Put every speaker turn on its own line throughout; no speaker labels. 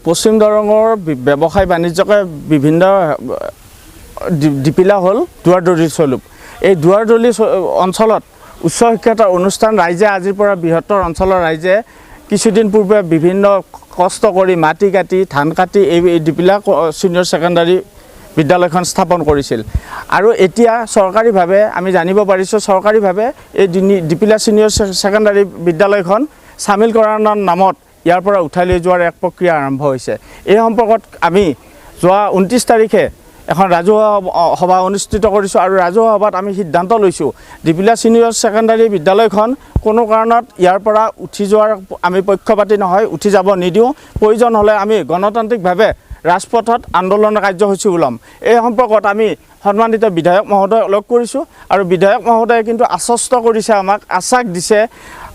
পশ্চিম দৰঙৰ ব্যৱসায় বাণিজ্যকে বিভিন্ন দিপিলা হ'ল দুৱাৰদলি স্বৰূপ। এই দুৱাৰদলি অঞ্চলত উচ্চ শিক্ষাৰ অনুষ্ঠান ৰাইজে আজিৰ পৰা বৃহত্তৰ অঞ্চলৰ ৰাইজে কিছুদিন পূৰ্বে বিভিন্ন কষ্ট কৰি মাটি কাটি ধান কাটি এই দিপিলা ছিনিয়ৰ ছেকেণ্ডাৰী বিদ্যালয়খন স্থাপন কৰিছিল। আৰু এতিয়া চৰকাৰীভাৱে আমি জানিব পাৰিছোঁ চৰকাৰীভাৱে এই দিপিলা ছিনিয়ৰ ছেকেণ্ডাৰী বিদ্যালয়খন চামিলকৰণৰ নামত ইয়াৰ পৰা উঠাই লৈ যোৱাৰ এক প্ৰক্ৰিয়া আৰম্ভ হৈছে। এই সম্পৰ্কত আমি যোৱা 29 তাৰিখে এখন ৰাজহুৱা সভা অনুষ্ঠিত কৰিছোঁ আৰু ৰাজহুৱা সভাত আমি সিদ্ধান্ত লৈছোঁ দিপিলা ছিনিয়ৰ ছেকেণ্ডাৰী বিদ্যালয়খন কোনো কাৰণত ইয়াৰ পৰা উঠি যোৱাৰ আমি পক্ষপাতী নহয়, উঠি যাব নিদিওঁ। প্ৰয়োজন হ'লে আমি গণতান্ত্ৰিকভাৱে ৰাজপথত আন্দোলনৰ কাৰ্যসূচী ওলাম। এই সম্পৰ্কত আমি সন্মানিত বিধায়ক মহোদয়ক লগ কৰিছোঁ আৰু বিধায়ক মহোদয়ে কিন্তু আশ্বস্ত কৰিছে, আমাক আশ্বাস দিছে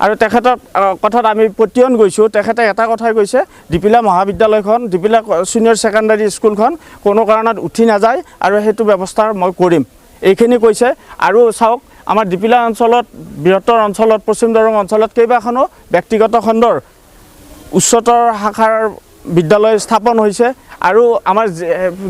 আৰু তেখেতৰ কথাত আমি পতিয়ন গৈছোঁ। তেখেতে এটা কথাই কৈছে, দিপিলা মহাবিদ্যালয়খন দিপিলা ছিনিয়ৰ ছেকেণ্ডাৰী স্কুলখন কোনো কাৰণত উঠি নাযায় আৰু সেইটো ব্যৱস্থা মই কৰিম, এইখিনি কৈছে। আৰু চাওক, আমাৰ দিপিলা অঞ্চলত বৃহত্তৰ অঞ্চলত পশ্চিম দৰং অঞ্চলত কেইবাখনো ব্যক্তিগত খণ্ডৰ উচ্চতৰ শাখাৰ বিদ্যালয় স্থাপন হৈছে আৰু আমাৰ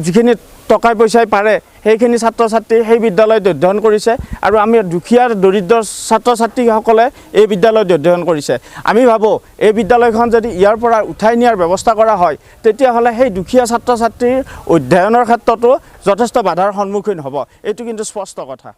যিখিনি টকা পইচাই পাৰে সেইখিনি ছাত্ৰ ছাত্ৰী সেই বিদ্যালয়ত অধ্যয়ন কৰিছে আৰু আমি দুখীয়া দৰিদ্ৰ ছাত্ৰ ছাত্ৰীসকলে এই বিদ্যালয়ত অধ্যয়ন কৰিছে। আমি ভাবোঁ এই বিদ্যালয়খন যদি ইয়াৰ পৰা উঠাই নিয়াৰ ব্যৱস্থা কৰা হয় তেতিয়াহ'লে সেই দুখীয়া ছাত্ৰ ছাত্ৰীৰ অধ্যয়নৰ ক্ষেত্ৰতো যথেষ্ট বাধাৰ সন্মুখীন হ'ব, এইটো কিন্তু স্পষ্ট কথা।